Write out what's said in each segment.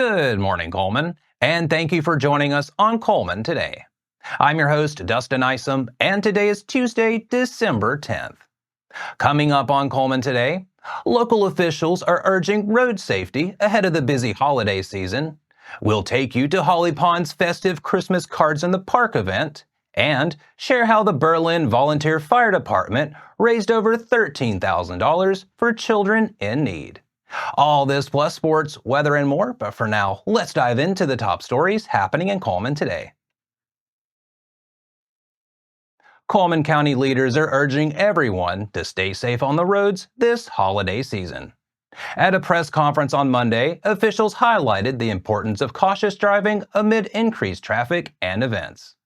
Good morning, Cullman, and thank you for joining us on Cullman Today. I'm your host, Dustin Isom, and today is Tuesday, December 10th. Coming up on Cullman Today, local officials are urging road safety ahead of the busy holiday season. We'll take you to Holly Pond's festive Christmas Cards in the Park event and share how the Berlin Volunteer Fire Department raised over $13,000 for children in need. All this plus sports, weather, and more, but for now, let's dive into the top stories happening in Cullman today. Cullman County leaders are urging everyone to stay safe on the roads this holiday season. At a press conference on Monday, officials highlighted the importance of cautious driving amid increased traffic and events.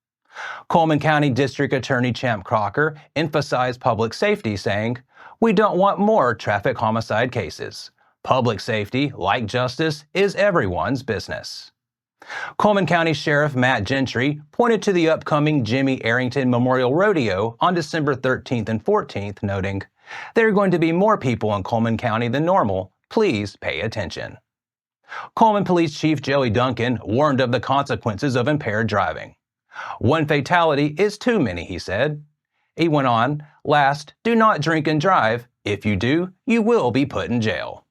Cullman County District Attorney Champ Crocker emphasized public safety, saying, "We don't want more traffic homicide cases. Public safety, like justice, is everyone's business." Cullman County Sheriff Matt Gentry pointed to the upcoming Jimmy Arrington Memorial Rodeo on December 13th and 14th, noting, "There are going to be more people in Cullman County than normal. Please pay attention." Cullman Police Chief Joey Duncan warned of the consequences of impaired driving. "One fatality is too many," he said. He went on, "Last, do not drink and drive. If you do, you will be put in jail."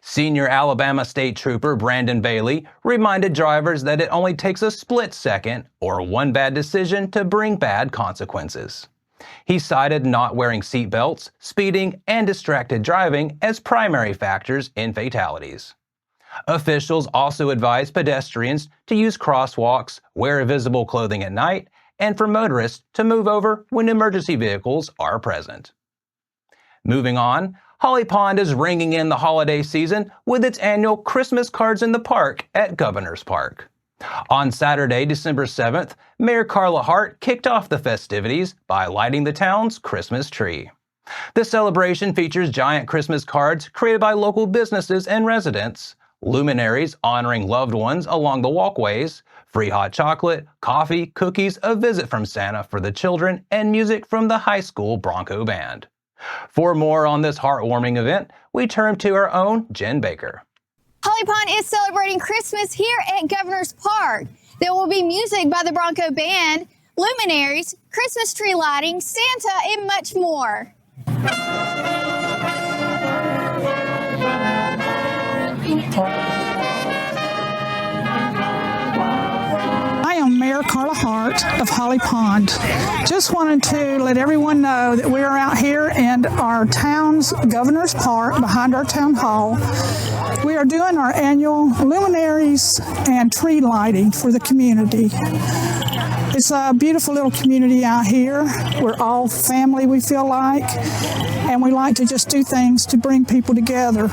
Senior Alabama State Trooper Brandon Bailey reminded drivers that it only takes a split second or one bad decision to bring bad consequences. He cited not wearing seatbelts, speeding, and distracted driving as primary factors in fatalities. Officials also advised pedestrians to use crosswalks, wear visible clothing at night, and for motorists to move over when emergency vehicles are present. Moving on, Holly Pond is ringing in the holiday season with its annual Christmas Cards in the Park at Governor's Park. On Saturday, December 7th, Mayor Carla Hart kicked off the festivities by lighting the town's Christmas tree. The celebration features giant Christmas cards created by local businesses and residents, luminaries honoring loved ones along the walkways, free hot chocolate, coffee, cookies, a visit from Santa for the children, and music from the high school Bronco Band. For more on this heartwarming event, we turn to our own Jen Baker. Holly Pond is celebrating Christmas here at Governor's Park. There will be music by the Bronco Band, luminaries, Christmas tree lighting, Santa, and much more. I am Mayor Carla Hart of Holly Pond. Just wanted to let everyone know that we are out here in our town's Governor's Park behind our town hall. We are doing our annual luminaries and tree lighting for the community. It's a beautiful little community out here. We're all family, we feel like, and we like to just do things to bring people together.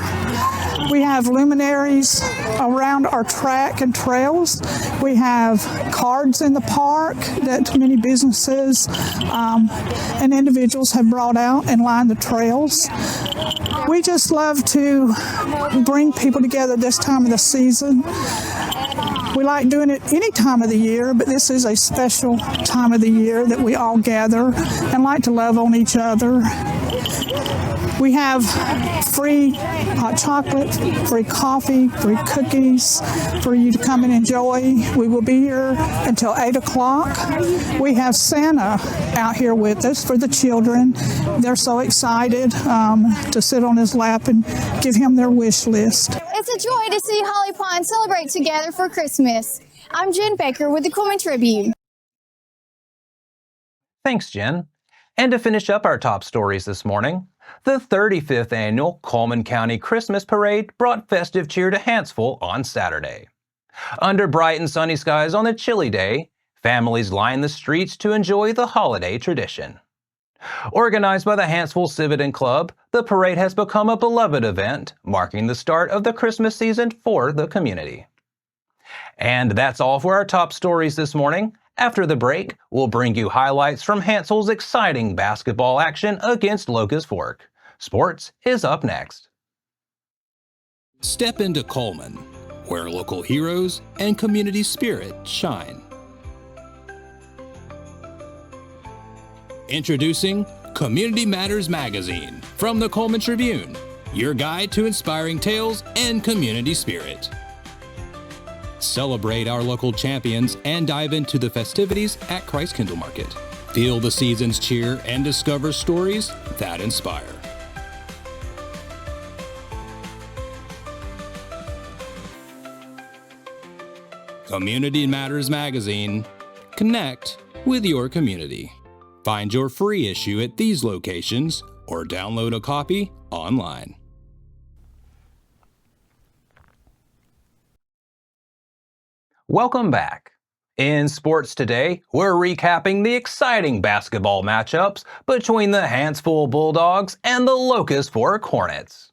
We have luminaries around our track and trails. We have cards in the park that many businesses and individuals have brought out and lined the trails. We just love to bring people together this time of the season. We like doing it any time of the year, but this is a special time of the year that we all gather and like to love on each other. We have free hot chocolate, free coffee, free cookies for you to come and enjoy. We will be here until 8 o'clock. We have Santa out here with us for the children. They're so excited to sit on his lap and give him their wish list. It's a joy to see Holly Pond celebrate together for Christmas. I'm Jen Baker with the Cullman Tribune. Thanks, Jen. And to finish up our top stories this morning, the 35th annual Cullman County Christmas Parade brought festive cheer to Hanceville on Saturday. Under bright and sunny skies on a chilly day, families lined the streets to enjoy the holiday tradition. Organized by the Hanceville Civitan Club, the parade has become a beloved event, marking the start of the Christmas season for the community. And that's all for our top stories this morning. After the break, we'll bring you highlights from Hanceville's exciting basketball action against Locust Fork. Sports is up next. Step into Cullman, where local heroes and community spirit shine. Introducing Community Matters Magazine from the Cullman Tribune, your guide to inspiring tales and community spirit. Celebrate our local champions and dive into the festivities at Christ Kindle Market. Feel the season's cheer and discover stories that inspire. Community Matters Magazine. Connect with your community. Find your free issue at these locations or download a copy online. Welcome back. In sports today, we're recapping the exciting basketball matchups between the Hanceville Bulldogs and the Locust Fork Hornets.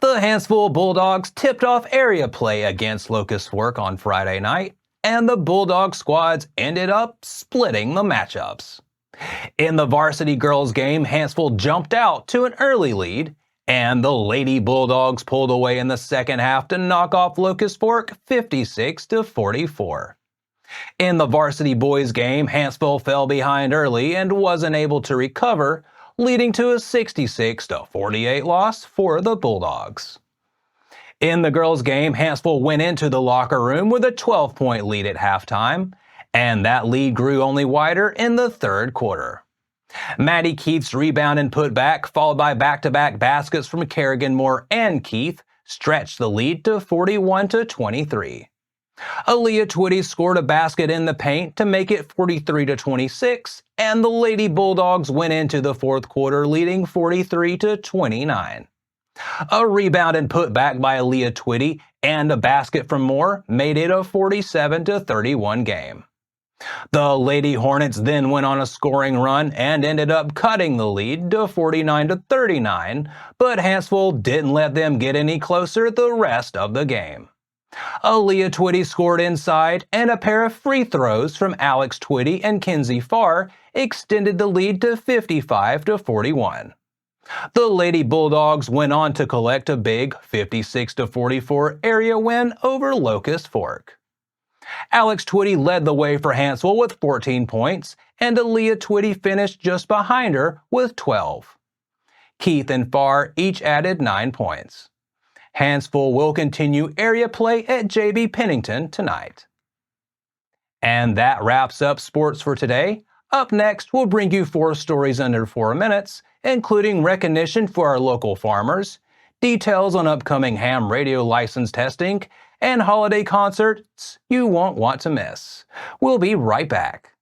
The Hanceville Bulldogs tipped off area play against Locust Fork on Friday night, and the Bulldog squads ended up splitting the matchups. In the varsity girls game, Hanceville jumped out to an early lead, and the Lady Bulldogs pulled away in the second half to knock off Locust Fork 56-44. In the varsity boys game, Hanceville fell behind early and wasn't able to recover, leading to a 66-48 loss for the Bulldogs. In the girls' game, Hanceville went into the locker room with a 12-point lead at halftime, and that lead grew only wider in the third quarter. Maddie Keith's rebound and putback, followed by back-to-back baskets from Kerrigan Moore and Keith, stretched the lead to 41-23. Aaliyah Twitty scored a basket in the paint to make it 43-26, and the Lady Bulldogs went into the fourth quarter leading 43-29. A rebound and putback by Aaliyah Twitty and a basket from Moore made it a 47-31 game. The Lady Hornets then went on a scoring run and ended up cutting the lead to 49-39, but Hanceville didn't let them get any closer the rest of the game. Aaliyah Twitty scored inside, and a pair of free throws from Alex Twitty and Kenzie Farr extended the lead to 55-41. The Lady Bulldogs went on to collect a big 56-44 area win over Locust Fork. Alex Twitty led the way for Hanceville with 14 points, and Aaliyah Twitty finished just behind her with 12. Keith and Farr each added 9 points. Hanceville will continue area play at J.B. Pennington tonight. And that wraps up sports for today. Up next, we'll bring you 4 stories under 4 minutes, including recognition for our local farmers, details on upcoming ham radio license testing, and holiday concerts you won't want to miss. We'll be right back.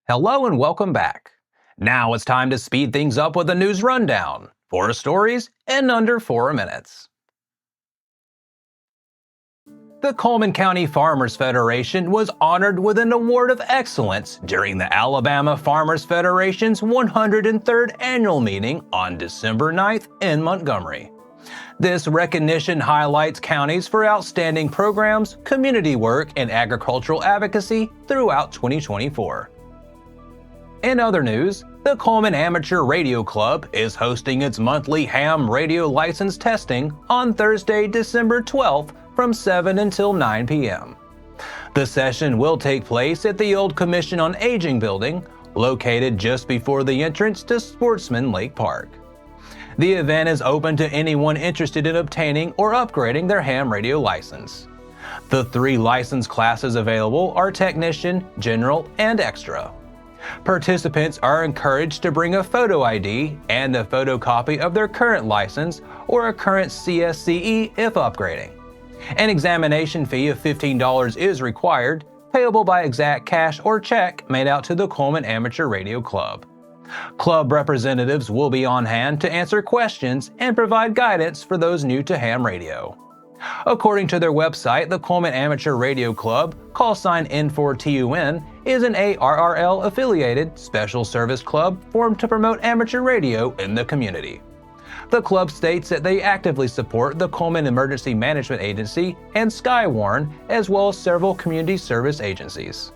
Hello and welcome back. Now it's time to speed things up with a news rundown. 4 stories in under 4 minutes. The Cullman County Farmers Federation was honored with an Award of Excellence during the Alabama Farmers Federation's 103rd annual meeting on December 9th in Montgomery. This recognition highlights counties for outstanding programs, community work, and agricultural advocacy throughout 2024. In other news, the Cullman Amateur Radio Club is hosting its monthly ham radio license testing on Thursday, December 12th from 7 until 9 p.m. The session will take place at the old Commission on Aging building, located just before the entrance to Sportsman Lake Park. The event is open to anyone interested in obtaining or upgrading their ham radio license. The 3 license classes available are Technician, General, and Extra. Participants are encouraged to bring a photo ID and a photocopy of their current license or a current CSCE if upgrading. An examination fee of $15 is required, payable by exact cash or check made out to the Cullman Amateur Radio Club. Club representatives will be on hand to answer questions and provide guidance for those new to ham radio. According to their website, the Cullman Amateur Radio Club, call sign N4TUN, is an ARRL-affiliated special service club formed to promote amateur radio in the community. The club states that they actively support the Cullman Emergency Management Agency and Skywarn, as well as several community service agencies.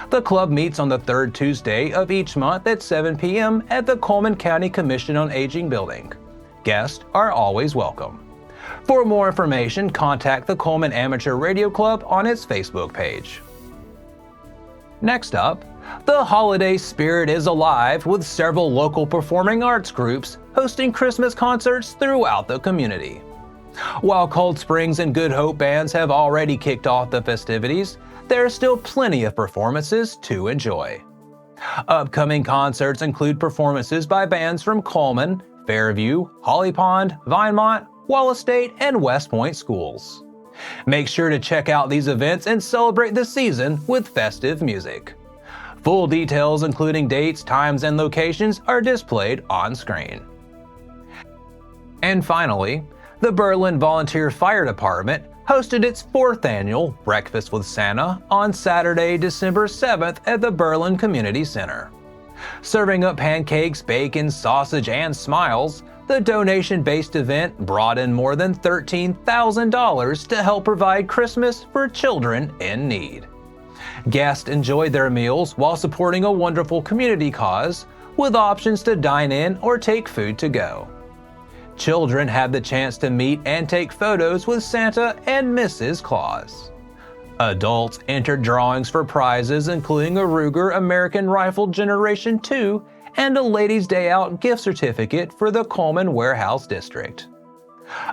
The club meets on the third Tuesday of each month at 7 p.m. at the Cullman County Commission on Aging building. Guests are always welcome. For more information, contact the Cullman Amateur Radio Club on its Facebook page. Next up, the holiday spirit is alive with several local performing arts groups hosting Christmas concerts throughout the community. While Cold Springs and Good Hope bands have already kicked off the festivities, there are still plenty of performances to enjoy. Upcoming concerts include performances by bands from Cullman, Fairview, Holly Pond, Vinemont, Wallace State, and West Point schools. Make sure to check out these events and celebrate the season with festive music. Full details, including dates, times, and locations, are displayed on screen. And finally, the Berlin Volunteer Fire Department hosted its 4th annual Breakfast with Santa on Saturday, December 7th at the Berlin Community Center. Serving up pancakes, bacon, sausage, and smiles, the donation-based event brought in more than $13,000 to help provide Christmas for children in need. Guests enjoyed their meals while supporting a wonderful community cause, with options to dine in or take food to go. Children had the chance to meet and take photos with Santa and Mrs. Claus. Adults entered drawings for prizes including a Ruger American Rifle Generation 2 and a Ladies' Day Out gift certificate for the Cullman Warehouse District.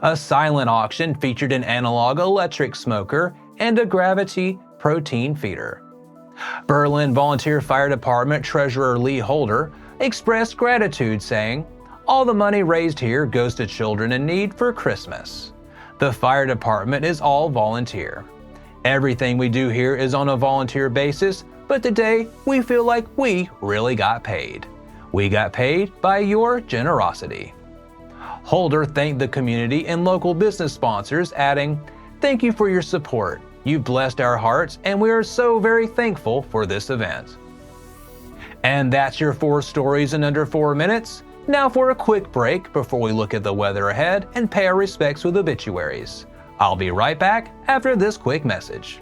A silent auction featured an analog electric smoker and a Gravity protein feeder. Berlin Volunteer Fire Department Treasurer Lee Holder expressed gratitude, saying, "All the money raised here goes to children in need for Christmas. The fire department is all volunteer. Everything we do here is on a volunteer basis, but today we feel like we really got paid. We got paid by your generosity." Holder thanked the community and local business sponsors, adding, "Thank you for your support. You blessed our hearts, and we are so very thankful for this event." And that's your 4 stories in under 4 minutes. Now for a quick break before we look at the weather ahead and pay our respects with obituaries. I'll be right back after this quick message.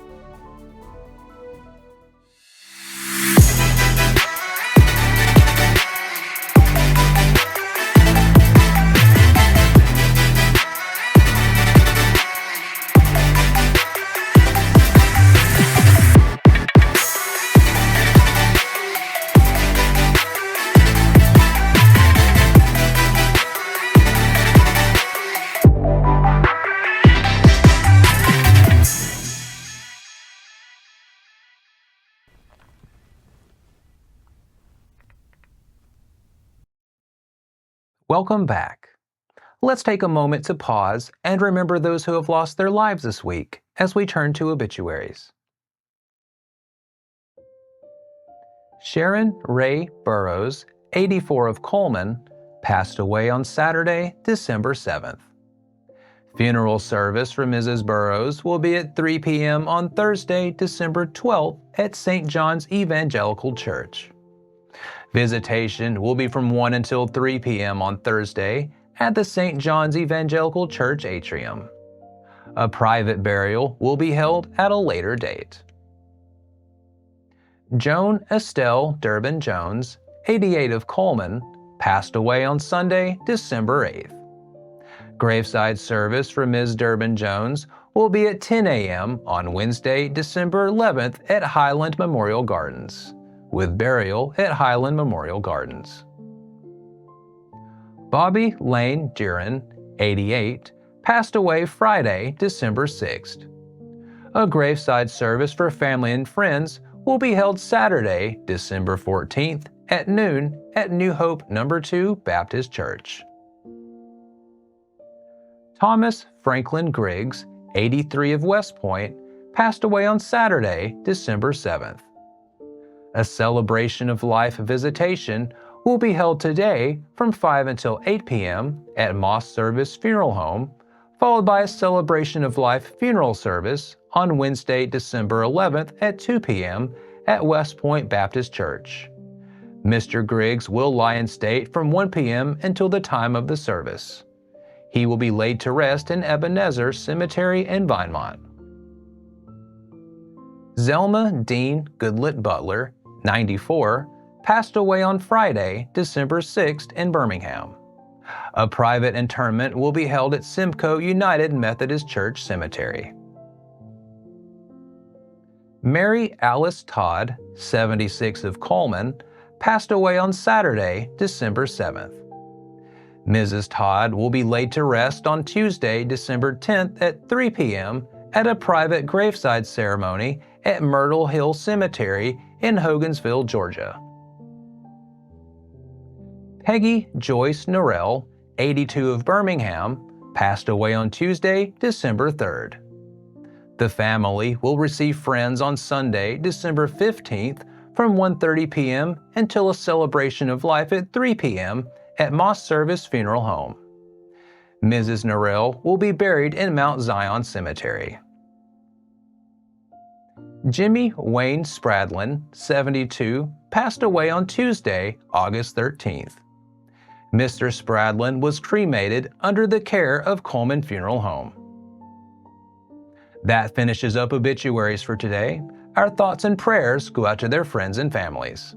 Welcome back. Let's take a moment to pause and remember those who have lost their lives this week as we turn to obituaries. Sharon Ray Burrows, 84 of Cullman, passed away on Saturday, December 7th. Funeral service for Mrs. Burrows will be at 3 p.m. on Thursday, December 12th at St. John's Evangelical Church. Visitation will be from 1 until 3 p.m. on Thursday at the St. John's Evangelical Church atrium. A private burial will be held at a later date. Joan Estelle Durbin Jones, 88 of Cullman, passed away on Sunday, December 8th. Graveside service for Ms. Durbin Jones will be at 10 a.m. on Wednesday, December 11th at Highland Memorial Gardens, with burial at Highland Memorial Gardens. Bobby Lane Giron, 88, passed away Friday, December 6th. A graveside service for family and friends will be held Saturday, December 14th at noon at New Hope No. 2 Baptist Church. Thomas Franklin Griggs, 83 of West Point, passed away on Saturday, December 7th. A celebration of life visitation will be held today from 5 until 8 p.m. at Moss Service Funeral Home, followed by a celebration of life funeral service on Wednesday, December 11th at 2 p.m. at West Point Baptist Church. Mr. Griggs will lie in state from 1 p.m. until the time of the service. He will be laid to rest in Ebenezer Cemetery in Vinemont. Zelma Dean Goodlett Butler, 94, passed away on Friday, December 6th in Birmingham. A private interment will be held at Simcoe United Methodist Church Cemetery. Mary Alice Todd, 76 of Cullman, passed away on Saturday, December 7th. Mrs. Todd will be laid to rest on Tuesday, December 10th at 3 p.m. at a private graveside ceremony at Myrtle Hill Cemetery in Hogansville, Georgia. Peggy Joyce Norrell, 82 of Birmingham, passed away on Tuesday, December 3rd. The family will receive friends on Sunday, December 15th from 1:30 p.m. until a celebration of life at 3 p.m. at Moss Service Funeral Home. Mrs. Norrell will be buried in Mount Zion Cemetery. Jimmy Wayne Spradlin, 72, passed away on Tuesday, August 13th. Mr. Spradlin was cremated under the care of Cullman Funeral Home. That finishes up obituaries for today. Our thoughts and prayers go out to their friends and families.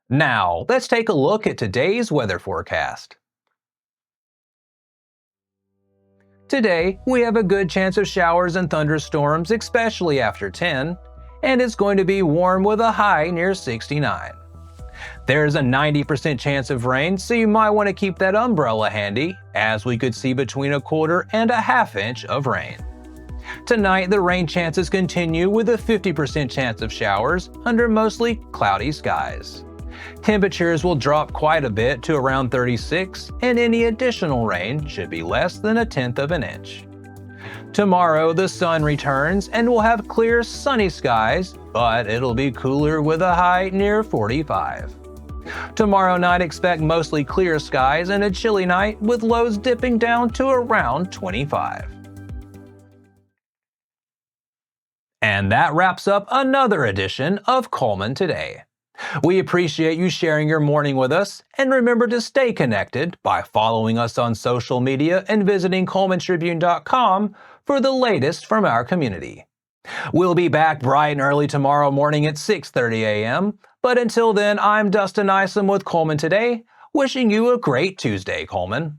Now, let's take a look at today's weather forecast. Today, we have a good chance of showers and thunderstorms, especially after 10, and it's going to be warm with a high near 69. There's a 90% chance of rain, so you might want to keep that umbrella handy, as we could see between a quarter and a half inch of rain. Tonight, the rain chances continue with a 50% chance of showers under mostly cloudy skies. Temperatures will drop quite a bit to around 36, and any additional rain should be less than 1/10 of an inch. Tomorrow, the sun returns and we'll have clear, sunny skies, but it'll be cooler with a high near 45. Tomorrow night, expect mostly clear skies and a chilly night with lows dipping down to around 25. And that wraps up another edition of Cullman Today. We appreciate you sharing your morning with us, and remember to stay connected by following us on social media and visiting CullmanTribune.com for the latest from our community. We'll be back bright and early tomorrow morning at 6:30 a.m., but until then, I'm Dustin Isom with Cullman Today, wishing you a great Tuesday, Cullman.